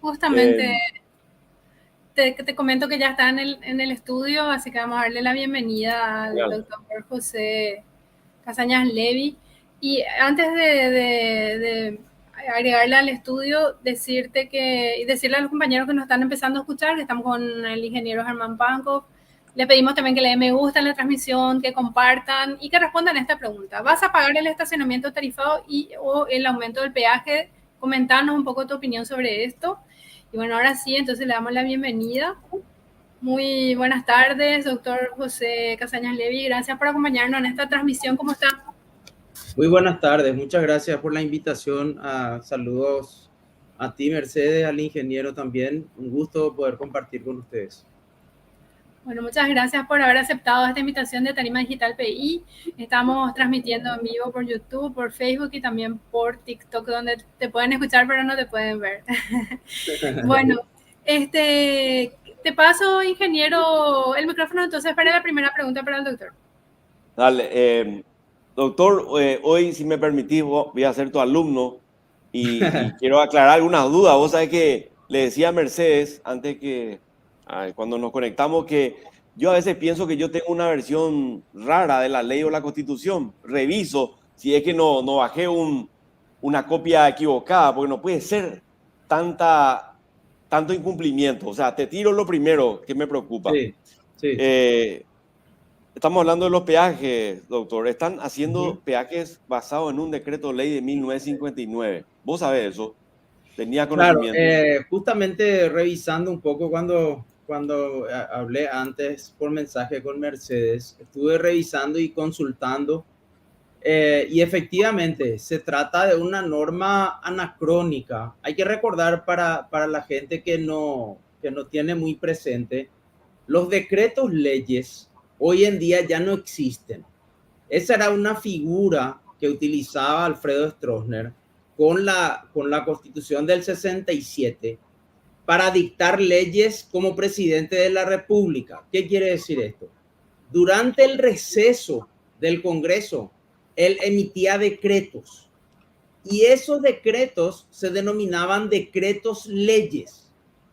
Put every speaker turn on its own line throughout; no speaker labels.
Justamente te comento que ya está en el estudio, así que vamos a darle la bienvenida al
Genial.
doctor José Casañas Levy. Y antes de agregarle al estudio, y decirle a los compañeros que nos están empezando a escuchar, que estamos con el ingeniero Germán Pankov. Le pedimos también que le den me gusta en la transmisión, que compartan y que respondan a esta pregunta. ¿Vas a pagar el estacionamiento tarifado o el aumento del peaje? Comentarnos un poco tu opinión sobre esto. Y bueno, ahora sí, entonces le damos la bienvenida. Muy buenas tardes, doctor José Casañas Levy. Gracias por acompañarnos en esta transmisión. ¿Cómo está?
Muy buenas tardes, muchas gracias por la invitación. Saludos a ti, Mercedes, al ingeniero también. Un gusto poder compartir con ustedes.
Bueno, muchas gracias por haber aceptado esta invitación de Tarima Digital PI. Estamos transmitiendo en vivo por YouTube, por Facebook y también por TikTok, donde te pueden escuchar pero no te pueden ver. Bueno, te paso, ingeniero, el micrófono entonces para la primera pregunta para el doctor.
Dale, doctor, hoy, si me permitís, voy a ser tu alumno y quiero aclarar algunas dudas. Vos sabés que le decía a Mercedes antes cuando nos conectamos, que yo a veces pienso que yo tengo una versión rara de la ley o la Constitución. Reviso si es que no bajé una copia equivocada, porque no puede ser tanto incumplimiento. O sea, te tiro lo primero que me preocupa.
Sí, sí.
Estamos hablando de los peajes, doctor. Están
Uh-huh.
haciendo peajes basados en un decreto ley de 1959. ¿Vos sabés eso? ¿Tenía
Claro,
conocimiento?
justamente revisando un poco cuando hablé antes por mensaje con Mercedes, estuve revisando y consultando. Y efectivamente, se trata de una norma anacrónica. Hay que recordar para la gente que no tiene muy presente, los decretos leyes hoy en día ya no existen. Esa era una figura que utilizaba Alfredo Stroessner con la Constitución del 67 para dictar leyes como presidente de la República. ¿Qué quiere decir esto? Durante el receso del Congreso, él emitía decretos y esos decretos se denominaban decretos leyes.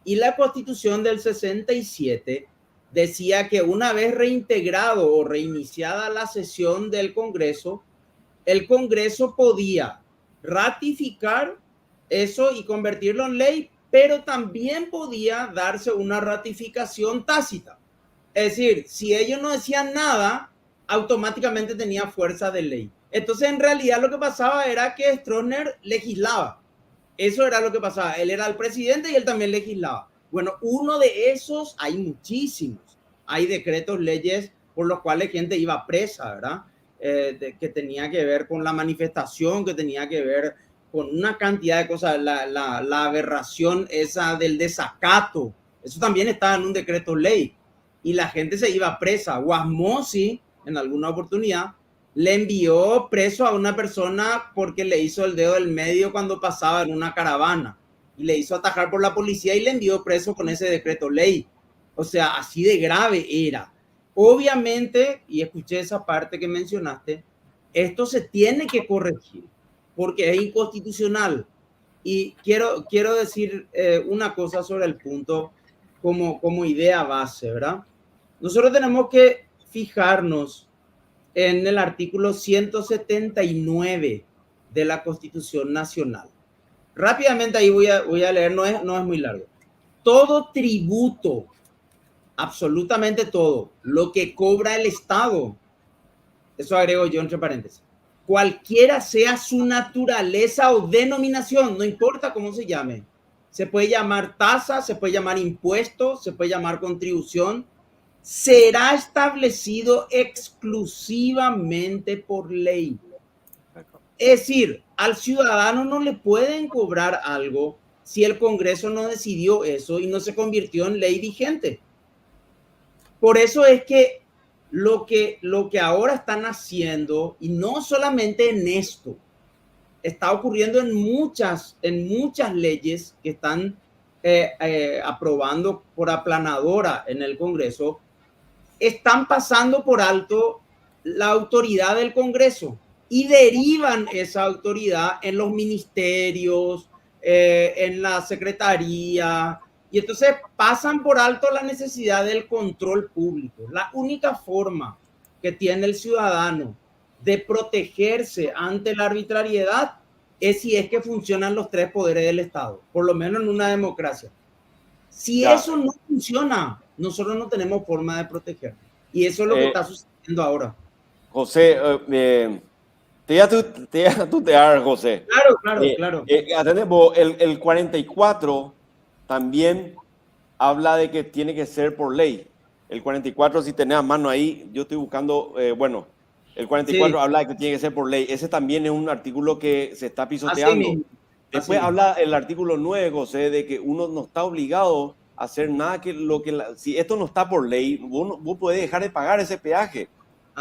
Y la Constitución del 67 decía que una vez reintegrado o reiniciada la sesión del Congreso, el Congreso podía ratificar eso y convertirlo en ley, pero también podía darse una ratificación tácita. Es decir, si ellos no decían nada, automáticamente tenía fuerza de ley. Entonces, en realidad lo que pasaba era que Stroessner legislaba. Eso era lo que pasaba. Él era el presidente y él también legislaba. Bueno, uno de esos, hay muchísimos. Hay decretos, leyes por los cuales gente iba presa, ¿verdad? Que tenía que ver con la manifestación, que tenía que ver con una cantidad de cosas. La aberración esa del desacato, eso también estaba en un decreto ley. Y la gente se iba presa. Guasmosi, en alguna oportunidad, le envió preso a una persona porque le hizo el dedo del medio cuando pasaba en una caravana y le hizo atajar por la policía y le envió preso con ese decreto ley. O sea, así de grave era. Obviamente, y escuché esa parte que mencionaste, esto se tiene que corregir porque es inconstitucional. Y quiero decir una cosa sobre el punto como idea base, ¿verdad? Nosotros tenemos que fijarnos en el artículo 179 de la Constitución Nacional. Rápidamente ahí voy a leer, no es muy largo. Todo tributo, absolutamente todo, lo que cobra el Estado, eso agrego yo entre paréntesis, cualquiera sea su naturaleza o denominación, no importa cómo se llame, se puede llamar tasa, se puede llamar impuesto, se puede llamar contribución, será establecido exclusivamente por ley. Es decir, al ciudadano no le pueden cobrar algo si el Congreso no decidió eso y no se convirtió en ley vigente. Por eso es que lo que ahora están haciendo, y no solamente en esto, está ocurriendo en muchas leyes que están aprobando por aplanadora en el Congreso, están pasando por alto la autoridad del Congreso y derivan esa autoridad en los ministerios, en la secretaría, y entonces pasan por alto la necesidad del control público. La única forma que tiene el ciudadano de protegerse ante la arbitrariedad es si es que funcionan los tres poderes del Estado, por lo menos en una democracia. Si eso no funciona, nosotros no tenemos forma de proteger. Y eso es lo que está sucediendo ahora.
José, te voy a tutear, José.
Claro.
El 44 también habla de que tiene que ser por ley. El 44, si tenés a mano ahí, yo estoy buscando, el 44 habla de que tiene que ser por ley. Ese también es un artículo que se está pisoteando. Después habla el artículo 9, José, de que uno no está obligado a hacer nada si esto no está por ley, vos podés dejar de pagar ese peaje.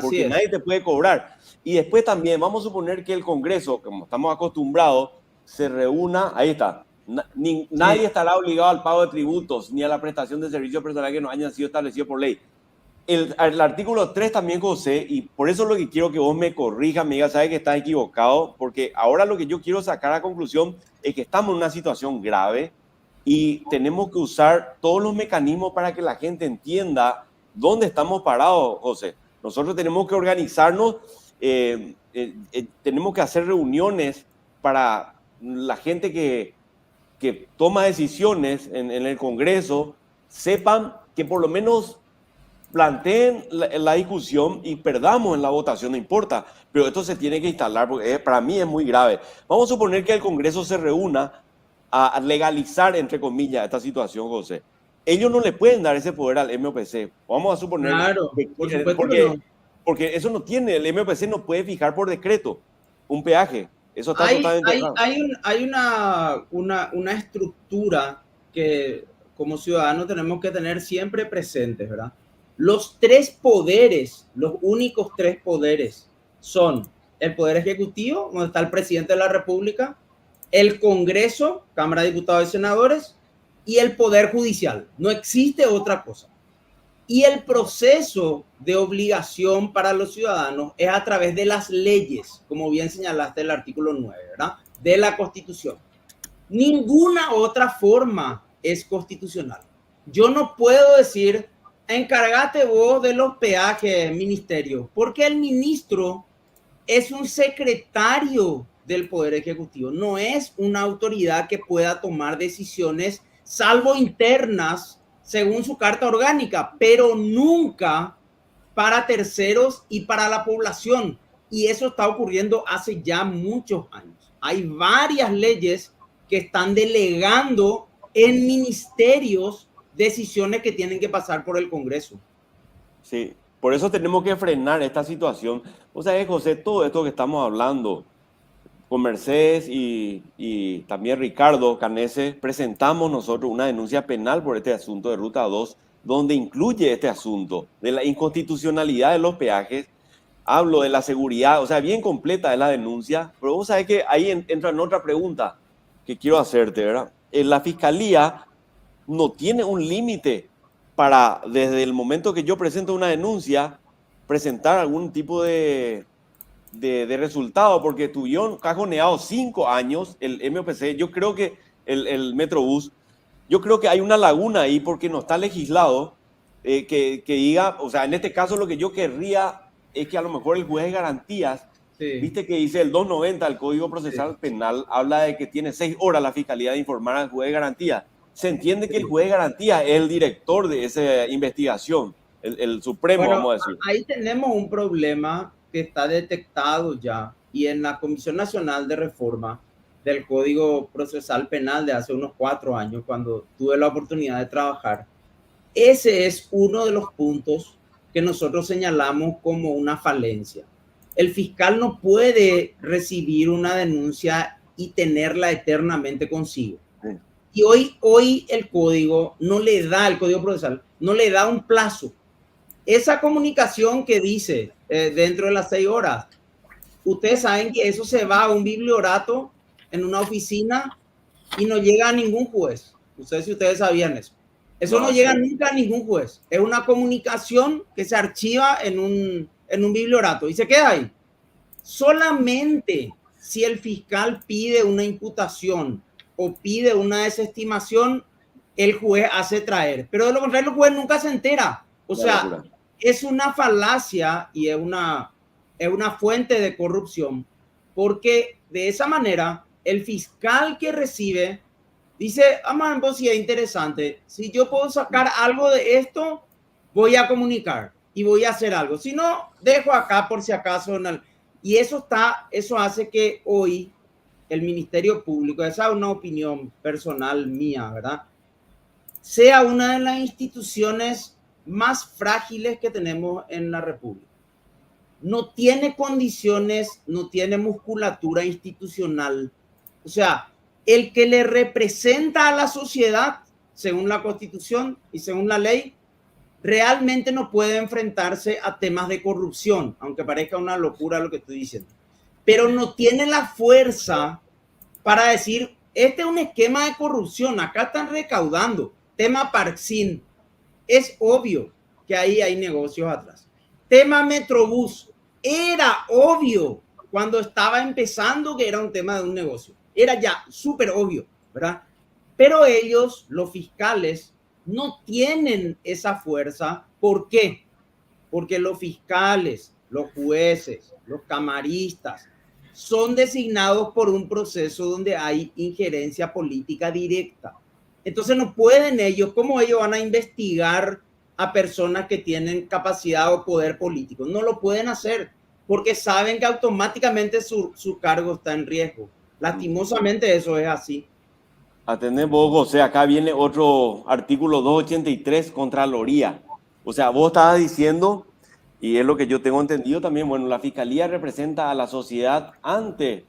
Porque nadie te puede cobrar. Y después también vamos a suponer que el Congreso, como estamos acostumbrados, se reúna, ahí está. Nadie estará obligado al pago de tributos ni a la prestación de servicios personales que no hayan sido establecidos por ley. El artículo 3 también, José, y por eso es lo que quiero que vos me corrijas, me digas, sabes que estás equivocado, porque ahora lo que yo quiero sacar a conclusión es que estamos en una situación grave y tenemos que usar todos los mecanismos para que la gente entienda dónde estamos parados, José. Nosotros tenemos que organizarnos, tenemos que hacer reuniones para la gente que toma decisiones en el Congreso, sepan que por lo menos planteen la discusión y perdamos en la votación, no importa, pero esto se tiene que instalar porque para mí es muy grave. Vamos a suponer que el Congreso se reúna a legalizar, entre comillas, esta situación, José. Ellos no le pueden dar ese poder al MOPC. Vamos a suponer
por supuesto
porque eso no tiene, el MOPC no puede fijar por decreto un peaje. Eso está totalmente
hay una estructura que como ciudadanos tenemos que tener siempre presentes, ¿verdad? Los tres poderes, los únicos tres poderes son el Poder Ejecutivo, donde está el Presidente de la República, el Congreso, Cámara de Diputados y Senadores, y el Poder Judicial. No existe otra cosa. Y el proceso de obligación para los ciudadanos es a través de las leyes, como bien señalaste el artículo 9, ¿verdad? De la Constitución. Ninguna otra forma es constitucional. Yo no puedo decir, encárgate vos de los peajes, ministerio, porque el ministro es un secretario del Poder Ejecutivo, no es una autoridad que pueda tomar decisiones, salvo internas, según su carta orgánica, pero nunca para terceros y para la población. Y eso está ocurriendo hace ya muchos años. Hay varias leyes que están delegando en ministerios decisiones que tienen que pasar por el Congreso.
Sí, por eso tenemos que frenar esta situación. O sea, José, todo esto que estamos hablando con Mercedes y también Ricardo Canese, presentamos nosotros una denuncia penal por este asunto de Ruta 2, donde incluye este asunto de la inconstitucionalidad de los peajes. Hablo de la seguridad, o sea, bien completa es la denuncia, pero vos sabés que ahí entra en otra pregunta que quiero hacerte, ¿verdad? La Fiscalía no tiene un límite para, desde el momento que yo presento una denuncia, presentar algún tipo de resultado, porque tuvieron cajoneado 5 años el MOPC. Yo creo que el Metrobús, yo creo que hay una laguna ahí porque no está legislado que diga, o sea, en este caso lo que yo querría es que a lo mejor el juez de garantías, viste que dice el 290 del Código Procesal Penal, habla de que tiene 6 horas la Fiscalía de informar al juez de garantía. Se entiende que el juez de garantía es el director de esa investigación, el supremo, vamos a decir.
Ahí tenemos un problema que está detectado ya, y en la Comisión Nacional de Reforma del Código Procesal Penal de hace unos 4 años, cuando tuve la oportunidad de trabajar, ese es uno de los puntos que nosotros señalamos como una falencia. El fiscal no puede recibir una denuncia y tenerla eternamente consigo. Y hoy el código no le da, el Código Procesal no le da un plazo. Esa comunicación que dice dentro de las 6 horas, ustedes saben que eso se va a un bibliorato en una oficina y no llega a ningún juez. Si ustedes sabían eso. Eso no llega nunca a ningún juez. Es una comunicación que se archiva en un bibliorato y se queda ahí. Solamente si el fiscal pide una imputación o pide una desestimación, el juez hace traer. Pero de lo contrario, el juez nunca se entera. O sea, es una falacia y es una fuente de corrupción, porque de esa manera el fiscal que recibe dice, vos sí es interesante, si yo puedo sacar algo de esto, voy a comunicar y voy a hacer algo. Si no, dejo acá por si acaso. Y eso hace que hoy el Ministerio Público, esa es una opinión personal mía, ¿verdad?, sea una de las instituciones más frágiles que tenemos en la República. No tiene condiciones, no tiene musculatura institucional. O sea, el que le representa a la sociedad, según la Constitución y según la ley, realmente no puede enfrentarse a temas de corrupción, aunque parezca una locura lo que estoy diciendo. Pero no tiene la fuerza para decir, este es un esquema de corrupción, acá están recaudando. Tema Parksin, es obvio que ahí hay negocios atrás. Tema Metrobús, era obvio cuando estaba empezando que era un tema de un negocio. Era ya súper obvio, ¿verdad? Pero ellos, los fiscales, no tienen esa fuerza. ¿Por qué? Porque los fiscales, los jueces, los camaristas, son designados por un proceso donde hay injerencia política directa. Entonces no pueden ellos, ¿cómo ellos van a investigar a personas que tienen capacidad o poder político? No lo pueden hacer porque saben que automáticamente su cargo está en riesgo. Lastimosamente eso es así.
Atendés vos, José, acá viene otro artículo 283, Contraloría. O sea, vos estabas diciendo, y es lo que yo tengo entendido también, bueno, la Fiscalía representa a la sociedad ante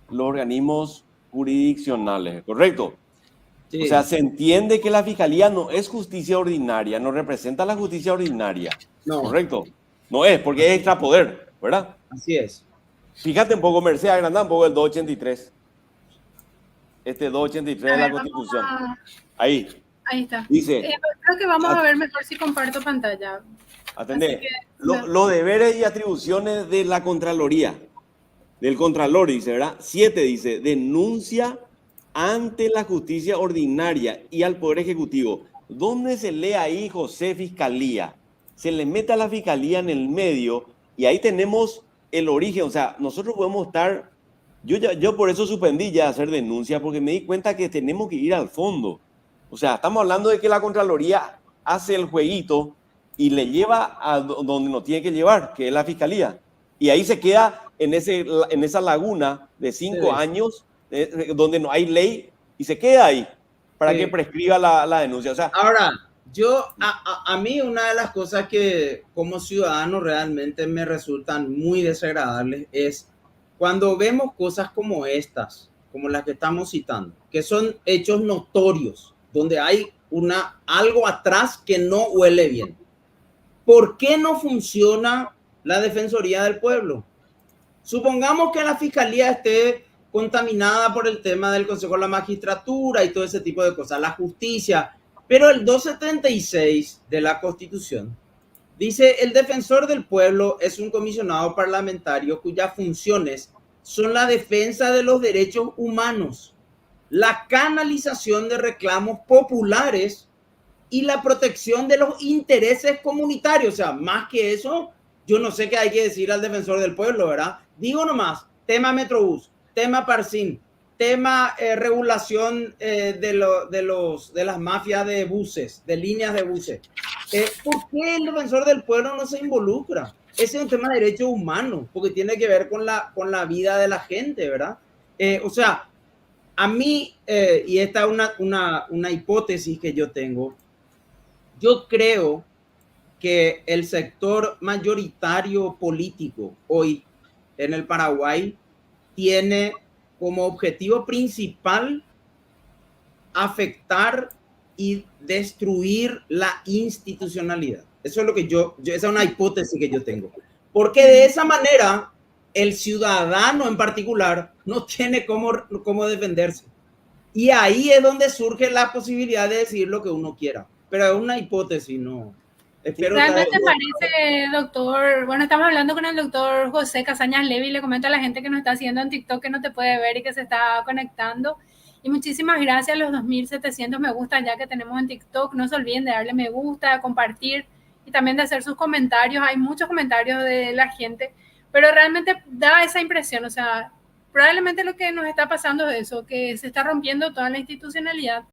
los organismos jurisdiccionales, ¿correcto? Sí. O sea, se entiende que la Fiscalía no es justicia ordinaria, no representa la justicia ordinaria, no. ¿Correcto? No es, porque es extrapoder, ¿verdad?
Así es.
Fíjate un poco, Mercedes, agranda un poco el 283. Este 283 de la Constitución. Ahí
está.
Dice,
creo que vamos a ver mejor si comparto pantalla.
Atendé. Los deberes y atribuciones de la Contraloría, del Contralor, dice, ¿verdad? 7 dice, denuncia ante la justicia ordinaria y al Poder Ejecutivo. ¿Dónde se lee ahí, José, Fiscalía? Se le mete a la Fiscalía en el medio y ahí tenemos el origen. O sea, nosotros podemos estar... Yo por eso suspendí ya hacer denuncia, porque me di cuenta que tenemos que ir al fondo. O sea, estamos hablando de que la Contraloría hace el jueguito y le lleva a donde nos tiene que llevar, que es la Fiscalía. Y ahí se queda en esa laguna de 5 años donde no hay ley y se queda ahí para que prescriba la denuncia. O sea,
ahora, a mí una de las cosas que como ciudadano realmente me resultan muy desagradables es cuando vemos cosas como estas, como las que estamos citando, que son hechos notorios, donde hay algo atrás que no huele bien. ¿Por qué no funciona la Defensoría del Pueblo? Supongamos que la Fiscalía esté contaminada por el tema del Consejo de la Magistratura y todo ese tipo de cosas, la justicia, pero el 276 de la Constitución dice, el defensor del pueblo es un comisionado parlamentario cuyas funciones son la defensa de los derechos humanos, la canalización de reclamos populares y la protección de los intereses comunitarios. O sea, más que eso, yo no sé qué hay que decir al defensor del pueblo, ¿verdad? Digo nomás, tema Metrobús, tema Parksin, tema regulación de las mafias de buses, de líneas de buses. ¿Por qué el defensor del pueblo no se involucra? Ese es un tema de derechos humanos, porque tiene que ver con la vida de la gente, ¿verdad? O sea, a mí, y esta es una hipótesis que yo tengo, yo creo que el sector mayoritario político hoy en el Paraguay tiene como objetivo principal afectar y destruir la institucionalidad. Eso es lo que esa es una hipótesis que yo tengo. Porque de esa manera, el ciudadano en particular no tiene cómo defenderse. Y ahí es donde surge la posibilidad de decir lo que uno quiera. Pero es una hipótesis, no.
¿Realmente parece, doctor? Bueno, estamos hablando con el doctor José Casañas Levy. Le comento a la gente que nos está haciendo en TikTok que no te puede ver y que se está conectando. Y muchísimas gracias a los 2.700 me gusta ya que tenemos en TikTok. No se olviden de darle me gusta, compartir y también de hacer sus comentarios. Hay muchos comentarios de la gente, pero realmente da esa impresión. O sea, probablemente lo que nos está pasando es eso, que se está rompiendo toda la institucionalidad